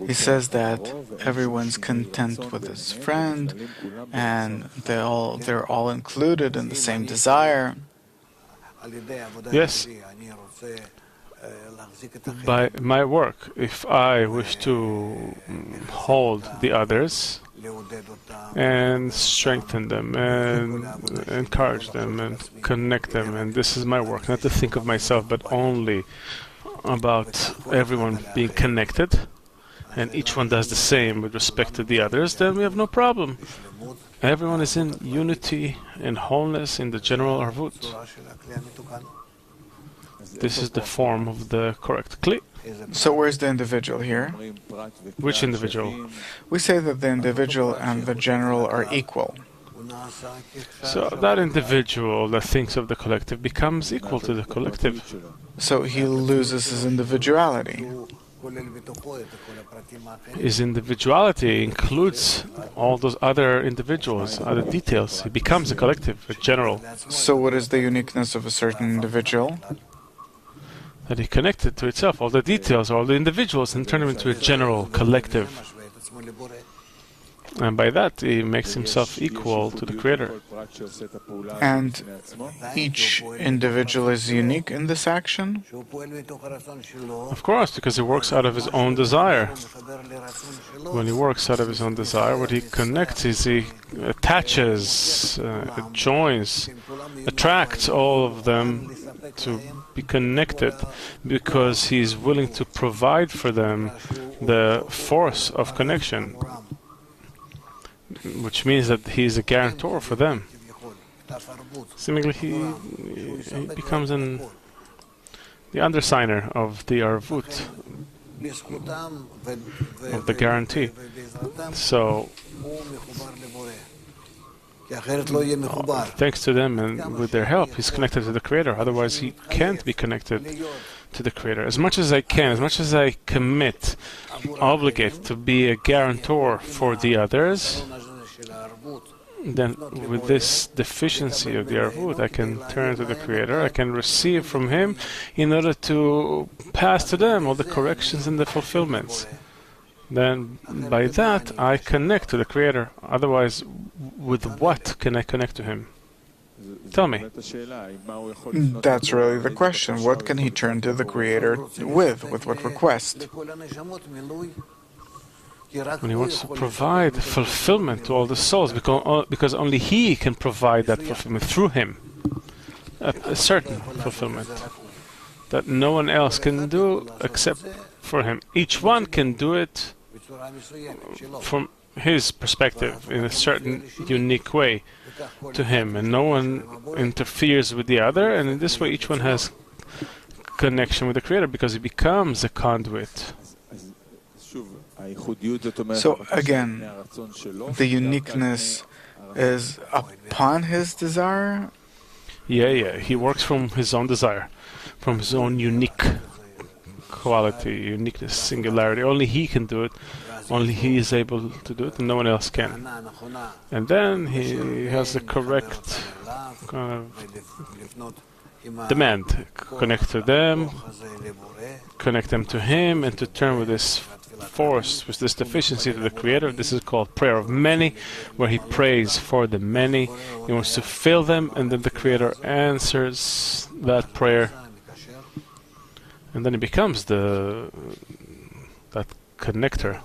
He says that everyone's content with his friend and they're all included in the same desire. Yes, by my work, if I wish to hold the others and strengthen them and encourage them and connect them, and this is my work, not to think of myself but only about everyone being connected, and each one does the same with respect to the others, then we have no problem. Everyone is in unity and wholeness in the general arvut. This is the form of the correct kli. So where's the individual here? Which individual? We say that the individual and the general are equal. So that individual that thinks of the collective becomes equal to the collective. So he loses his individuality. His individuality includes all those other individuals, other details. He becomes a collective, a general. So what is the uniqueness of a certain individual? That he connected to itself, all the details, all the individuals, and turn them into a general collective. And by that, he makes himself equal to the Creator. And each individual is unique in this action? Of course, because he works out of his own desire. When he works out of his own desire, what he connects is he attaches, joins, attracts all of them to be connected, because he's willing to provide for them the force of connection, which means that he's a guarantor for them. Seemingly, he becomes the undersigner of the arvut, of the guarantee. So, thanks to them and with their help, he's connected to the Creator. Otherwise, he can't be connected to the Creator. As much as I can, as much as I commit, obligate to be a guarantor for the others, then with this deficiency of the arvut, I can turn to the Creator, I can receive from Him in order to pass to them all the corrections and the fulfillments. Then by that I connect to the Creator. Otherwise, with what can I connect to Him? Tell me. That's really the question. What can he turn to the Creator with? With what request? When he wants to provide fulfillment to all the souls, because only he can provide that fulfillment through him, a certain fulfillment that no one else can do except for him. Each one can do it from his perspective in a certain unique way to him, and no one interferes with the other, and in this way each one has connection with the Creator because he becomes a conduit. So again, the uniqueness is upon his desire? Yeah, he works from his own desire, from his own unique quality, uniqueness, singularity. Only he can do it, only he is able to do it, and no one else can. And then he has the correct kind of demand, connect to them, connect them to him, and to turn with this force, with this deficiency to the Creator. This is called prayer of many, where he prays for the many. He wants to fill them, and then the Creator answers that prayer, and then he becomes that connector.